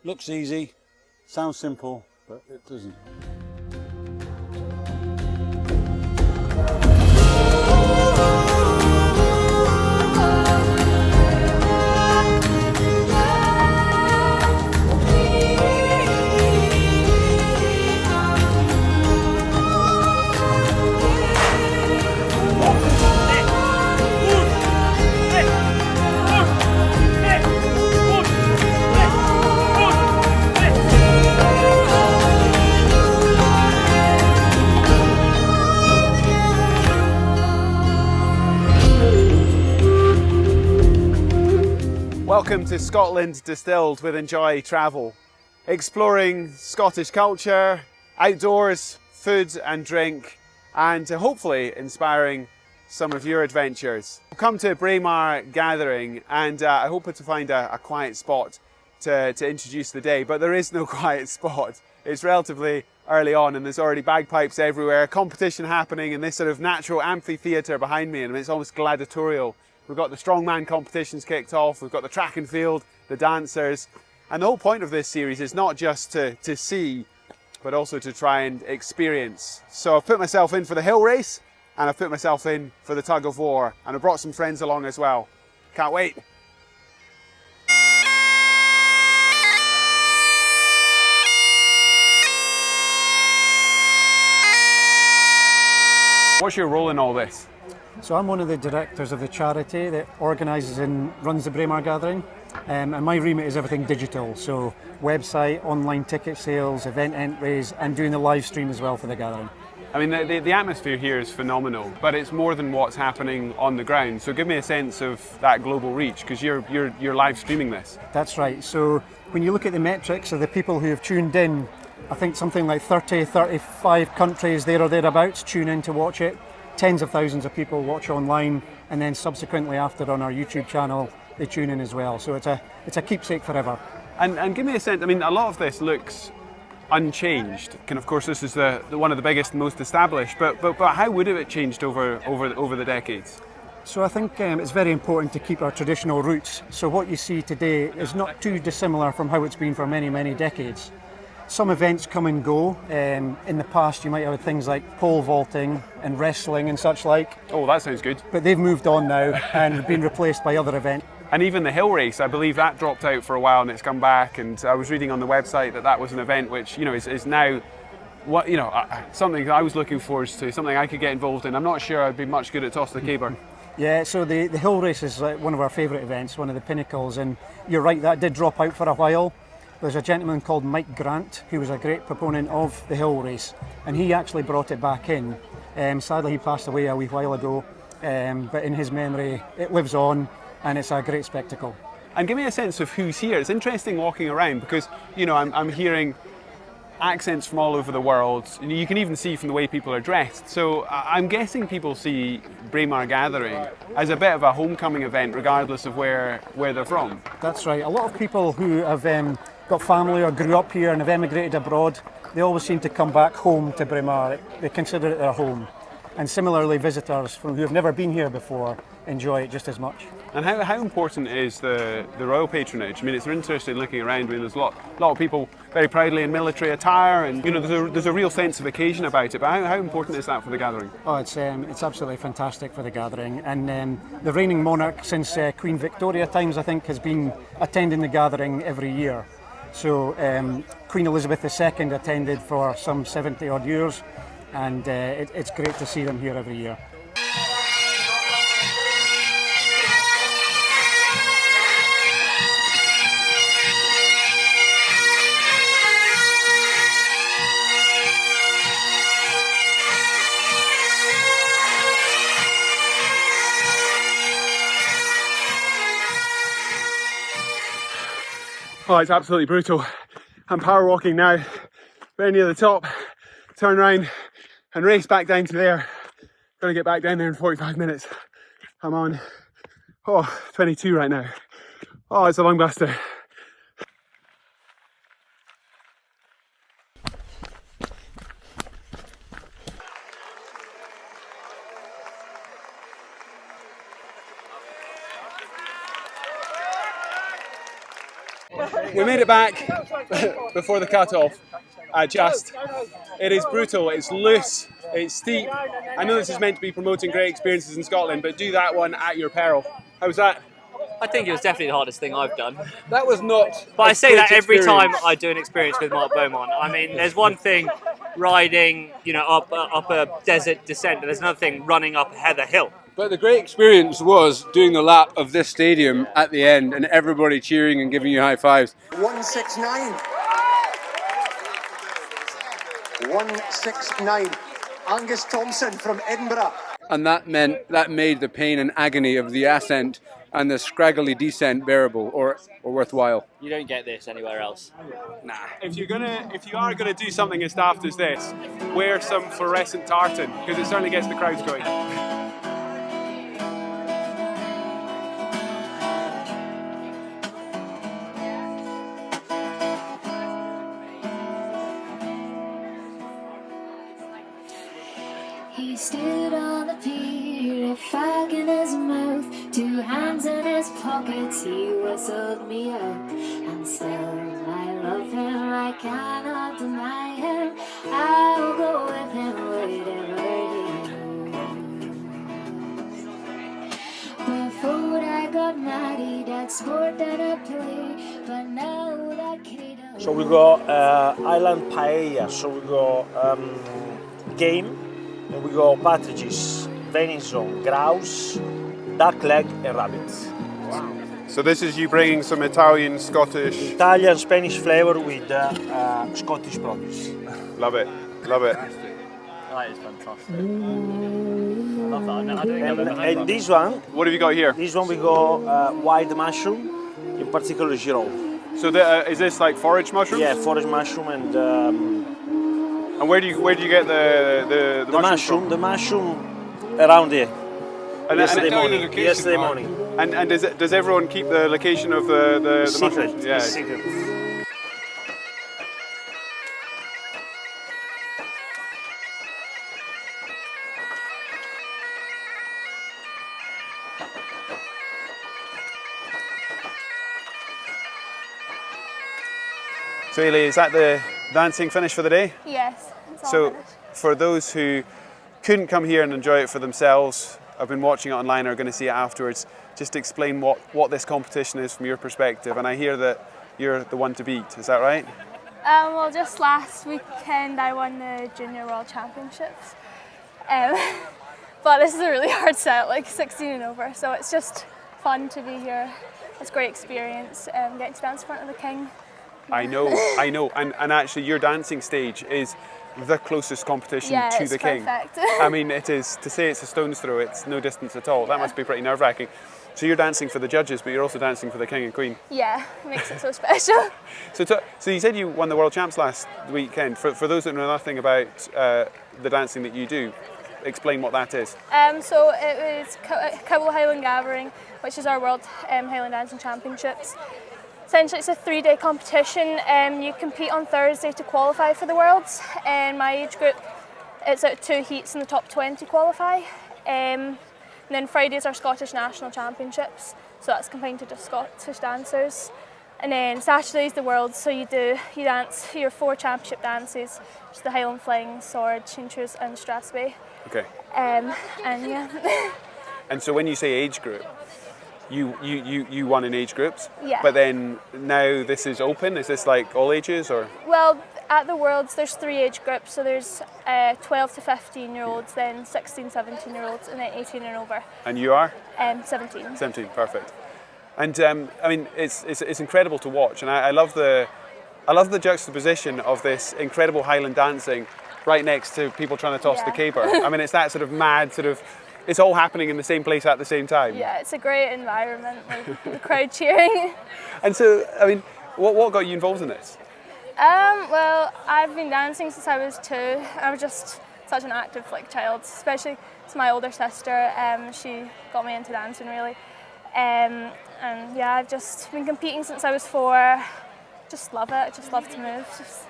Looks easy, sounds simple, but it doesn't. Welcome to Scotland Distilled with Enjoy Travel, exploring Scottish culture, outdoors, food and drink, and hopefully inspiring some of your adventures. I've come to Braemar Gathering and I hope to find a quiet spot to introduce the day, but there is no quiet spot. It's relatively early on and there's already bagpipes everywhere, competition happening in this sort of natural amphitheatre behind me, and it's almost gladiatorial. We've got the Strongman competitions kicked off, we've got the track and field, the dancers, and the whole point of this series is not just to see, but also to try and experience. So I've put myself in for the hill race, and I've put myself in for the tug-of-war, and I brought some friends along as well. Can't wait. What's your role in all this? So I'm one of the directors of the charity that organises and runs the Braemar Gathering, and my remit is everything digital, so website, online ticket sales, event entries, and doing the live stream as well for the gathering. I mean, the atmosphere here is phenomenal, but it's more than what's happening on the ground. So give me a sense of that global reach, because you're live streaming this. That's right. So when you look at the metrics of the people who have tuned in, I think something like 35 countries there or thereabouts tune in to watch it. Tens of thousands of people watch online, and then subsequently after on our YouTube channel they tune in as well. So it's a keepsake forever. And give me a sense. I mean, a lot of this looks unchanged. And of course, this is the one of the biggest and most established. But how would it changed over the decades? So I think it's very important to keep our traditional roots. So what you see today is not too dissimilar from how it's been for many, many decades. Some events come and go. In the past, you might have things like pole vaulting and wrestling and such like. Oh, that sounds good. But they've moved on now and been replaced by other events. And even the hill race, I believe that dropped out for a while and it's come back. And I was reading on the website that was an event which, is now something that I was looking forward to, something I could get involved in. I'm not sure I'd be much good at toss the caber. Yeah, so the hill race is one of our favourite events, one of the pinnacles. And you're right, that did drop out for a while. There's a gentleman called Mike Grant who was a great proponent of the hill race, and he actually brought it back in. Sadly, he passed away a wee while ago, but in his memory, it lives on, and it's a great spectacle. And give me a sense of who's here. It's interesting walking around because, I'm hearing accents from all over the world. You can even see from the way people are dressed. So I'm guessing people see Braemar Gathering as a bit of a homecoming event, regardless of where they're from. That's right. A lot of people who have got family or grew up here and have emigrated abroad, they always seem to come back home to Braemar. They consider it their home. And similarly, visitors who have never been here before enjoy it just as much. And how important is the royal patronage? I mean, it's interesting looking around. I mean, there's a lot of people very proudly in military attire, and there's a real sense of occasion about it. But how important is that for the gathering? Oh, it's absolutely fantastic for the gathering. And the reigning monarch since Queen Victoria times, I think, has been attending the gathering every year. So Queen Elizabeth II attended for some 70 odd years, and it's great to see them here every year. Oh, it's absolutely brutal. I'm power walking now, very near the top, turn around and race back down to there. Gonna get back down there in 45 minutes. I'm on 22 right now. Oh, it's a long buster. We made it back before the cut-off. It is brutal, it's loose, it's steep. I know this is meant to be promoting great experiences in Scotland, but do that one at your peril. How was that? I think it was definitely the hardest thing I've done. That was not. But I say that every time I do an experience with Mark Beaumont. I mean, there's one thing riding, up a desert descent, but there's another thing running up a heather hill. But the great experience was doing the lap of this stadium at the end and everybody cheering and giving you high fives. 169. 169. Angus Thompson from Edinburgh. And that made the pain and agony of the ascent and the scraggly descent bearable or worthwhile. You don't get this anywhere else. Nah. If you are gonna do something as daft as this, wear some fluorescent tartan because it certainly gets the crowds going. He stood on the pier, a fag in his mouth, 2 hands in his pockets, he whistled me out. And still I love him, I cannot deny him, I'll go with him wherever he goes. Before I got married, I'd sport and I'd play, but now that kid. So we got island paella, so we got game, and we got partridges, venison, grouse, duck leg and rabbit. So this is you bringing some Italian, Scottish... Italian, Spanish flavor with Scottish produce. Love it, love it. That is fantastic. I love that. I don't think I've ever had And that. this one, What have you got here? this one we got wild mushroom, in particular giraud. So is this like forage mushroom? Yeah, forest mushroom and And where do you get the mushroom? the mushroom around here. And Yesterday morning. And does everyone keep the location of the Secret. mushrooms? Yeah. Secret. So Ailey, is that the dancing finish for the day? Yes. It's all So finished. for those who couldn't come here and enjoy it for themselves, I've been watching it online, are going to see it afterwards, just explain what this competition is from your perspective. And I hear that you're the one to beat, is that right? Well, just last weekend I won the Junior World Championships. But this is a really hard set, like 16 and over, so it's just fun to be here. It's a great experience, getting to dance in front of the King. I know. And actually your dancing stage is the closest competition Yeah, to it's the King. perfect. I mean, it is, to say it's a stone's throw, it's no distance at all. That must be pretty nerve-wracking. So you're dancing for the judges, but you're also dancing for the King and Queen. Yeah, makes it so special. So you said you won the World Champs last weekend. For those that know nothing about the dancing that you do, explain what that is. So it was Highland Gathering, which is our World Highland Dancing Championships. Essentially, it's a 3-day competition. You compete on Thursday to qualify for the Worlds. In my age group, it's out 2 heats and the top 20 qualify. And then Fridays are Scottish National Championships, so that's confined to just Scottish dancers. And then Saturday's the Worlds, so you dance your 4 championship dances, which is the Highland Fling, Sword, Chinchus and Strathspey. Okay. And yeah. And so when you say age group, you won in age groups. Yeah. But then now this is open. Is this like all ages or? Well, at the Worlds there's 3 age groups, so there's 12 to 15 year olds, then 16, 17 year olds, and then 18 and over. And you are? 17. 17, perfect. And I mean, it's incredible to watch, and I love the juxtaposition of this incredible Highland dancing right next to people trying to toss the Yeah. caper. I mean, it's that sort of mad sort of. It's all happening in the same place at the same time. Yeah, it's a great environment, like the crowd cheering. And so, I mean, what got you involved in this? Well, I've been dancing since I was 2. I was just such an active child, especially to my older sister. She got me into dancing really. And yeah, I've just been competing since I was 4. Just love it. I just love to move. Just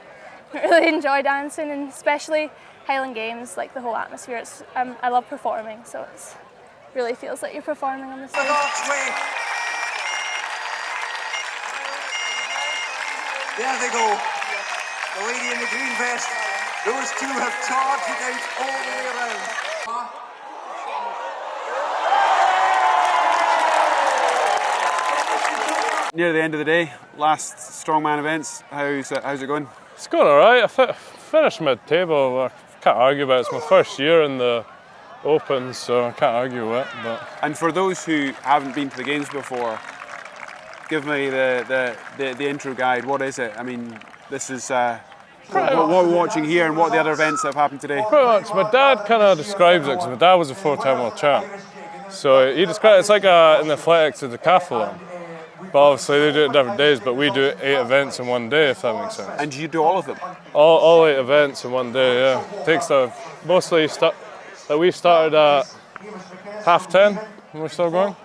really enjoy dancing, and especially Highland Games, like the whole atmosphere. It's I love performing, so it really feels like you're performing on the stage. There they go. The lady in the green vest. Those two have charged it out all the way around. Near the end of the day, last Strongman events, how's it going? It's going alright. I finished mid-table. I can't argue about it. It's my first year in the Open, so I can't argue with it. But. And for those who haven't been to the games before, give me the intro guide. What is it? I mean, this is what we're watching here, and what are the other events that have happened today? Pretty much. My dad kind of describes it because my dad was a 4-time world champ. So he describes it's like in athletics, a decathlon. But obviously they do it different days, but we do 8 events in one day, if that makes sense. And do you do all of them? All 8 events in one day, yeah. It takes mostly we started at 10:30 and we're still going.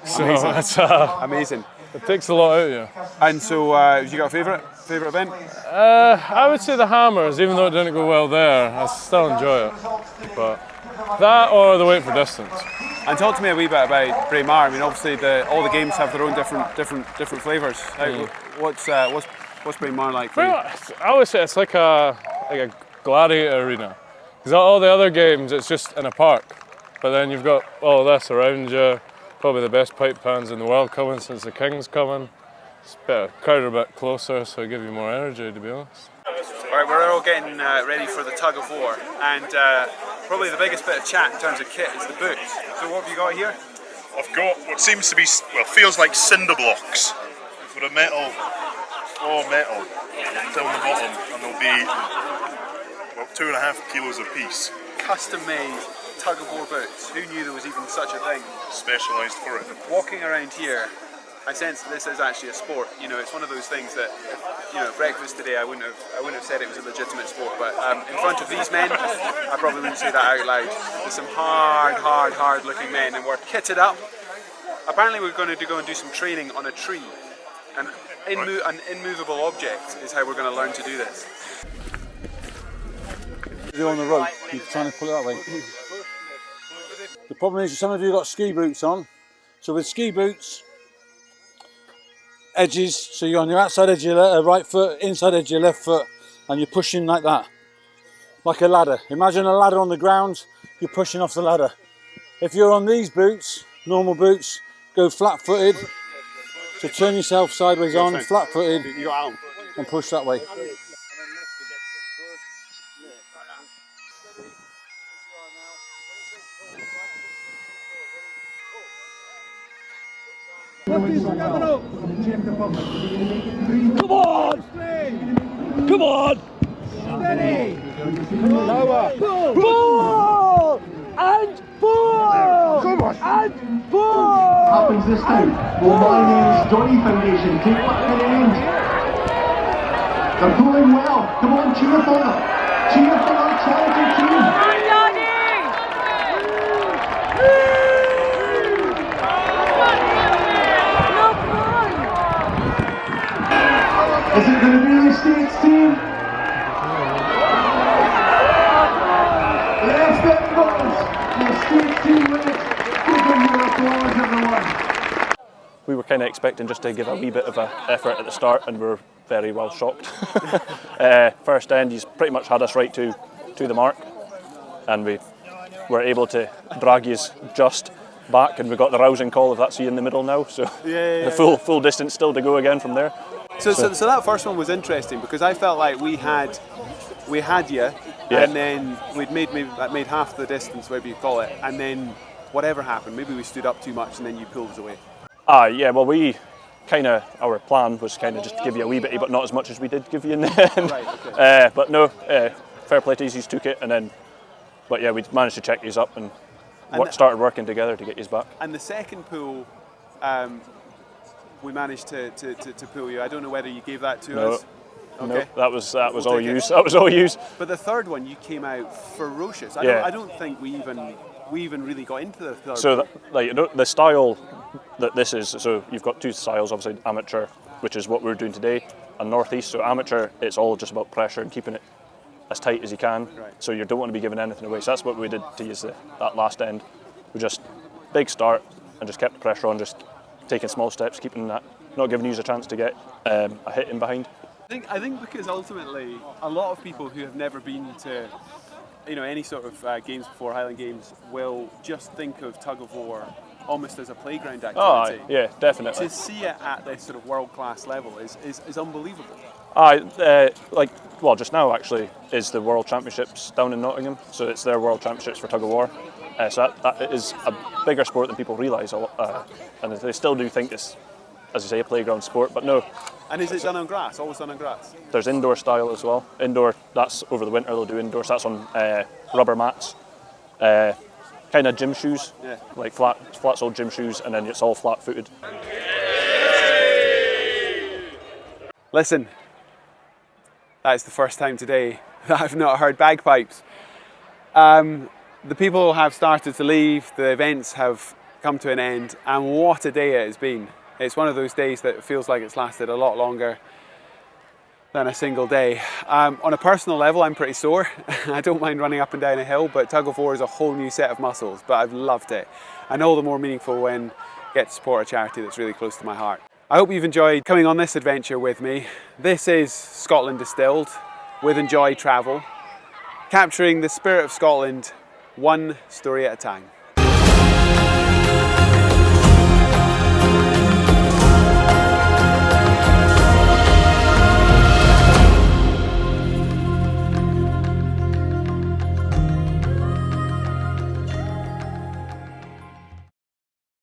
So amazing. that's Amazing. It takes a lot out of you. And so, you got a favourite event? I would say the hammers, even though it didn't go well there, I still enjoy it. But that or the weight for distance. And talk to me a wee bit about Braemar. I mean, obviously all the games have their own different flavours. What's Braemar like for you? I would say it's like a gladiator arena. Because all the other games, it's just in a park. But then you've got all this around you. Probably the best pipe bands in the world coming since the King's coming. It's a crowd a bit closer, so it gives you more energy, to be honest. All right, we're all getting ready for the Tug-of-war, and probably the biggest bit of chat in terms of kit is the boots. So what have you got here? I've got what seems to be, feels like cinder blocks for a metal down the bottom, and they'll be about 2.5 kilos a piece. Custom-made Tug-of-war boots. Who knew there was even such a thing? Specialised for it. Walking around here, I sense that this is actually a sport. You know, it's one of those things that, at breakfast today, I wouldn't have said it was a legitimate sport. But in front of these men, I probably wouldn't say that out loud. There's some hard-looking men, and we're kitted up. Apparently, we're going to go and do some training on a tree. An immovable object is how we're going to learn to do this. You're on the rope. You're trying to pull it that way. The problem is, some of you got ski boots on. So with ski boots, edges, so you're on your outside edge of your right foot, inside edge of your left foot, and you're pushing like that, like a ladder. Imagine a ladder on the ground, you're pushing off the ladder. If you're on these boots, normal boots, go flat-footed, so turn yourself sideways on, flat-footed, and push that way. Come on! Come on! Steady! Lower! Pull! And pull! Come on! And pull! Happens this time. Well, my name is Johnny Foundation. Take what can end. They're going well. Come on, cheer for them. Cheer for our charity team. Is it going to be the States team? Yes, there it goes. The States team wins. Give them your applause, everyone. We were kind of expecting just to give a wee bit of an effort at the start, and we were very well shocked. First end, he's pretty much had us right to the mark, and we were able to drag you just back, and we got the rousing call of that's you in the middle now, so the full distance still to go again from there. So that first one was interesting because I felt like we had you, and then we'd made half the distance, whatever you call it, and then whatever happened, maybe we stood up too much, and then you pulled us away. Well, we our plan was kind of just to give you a wee bit, but not as much as we did give you in the end. Right, okay. But no, fair play to you, took it, and then, but yeah, we managed to check these up and started working together to get you back. And the second pull, we managed to pull you. I don't know whether you gave that to us. Okay. No, that was all used. That was all used. But the third one, you came out ferocious. I don't think we even really got into the third. So the style that this is. So you've got two styles, obviously amateur, which is what we're doing today, and northeast. So amateur, it's all just about pressure and keeping it as tight as you can. Right. So you don't want to be giving anything away. So that's what we did to use that last end. We just big start and just kept the pressure on, just taking small steps, keeping that, not giving you a chance to get a hit in behind. I think because ultimately a lot of people who have never been to any sort of games before, Highland Games, will just think of tug-of-war almost as a playground activity. Oh, yeah, definitely. To see it at this sort of world-class level is unbelievable. Just now actually is the World Championships down in Nottingham, so it's their World Championships for tug-of-war. So that is a bigger sport than people realise, and they still do think it's, as you say, a playground sport, but no. And is it done on grass? Always done on grass? There's indoor style as well. Indoor, that's over the winter, they'll do indoor, so that's on rubber mats. Kind of gym shoes, like flat-soled gym shoes, and then it's all flat-footed. Listen, that's the first time today that I've not heard bagpipes. The people have started to leave, the events have come to an end, and what a day it has been. It's one of those days that feels like it's lasted a lot longer than a single day. On a personal level, I'm pretty sore. I don't mind running up and down a hill, but tug-of-war is a whole new set of muscles, but I've loved it. And all the more meaningful when I get to support a charity that's really close to my heart. I hope you've enjoyed coming on this adventure with me. This is Scotland Distilled with Enjoy Travel, capturing the spirit of Scotland one story at a time.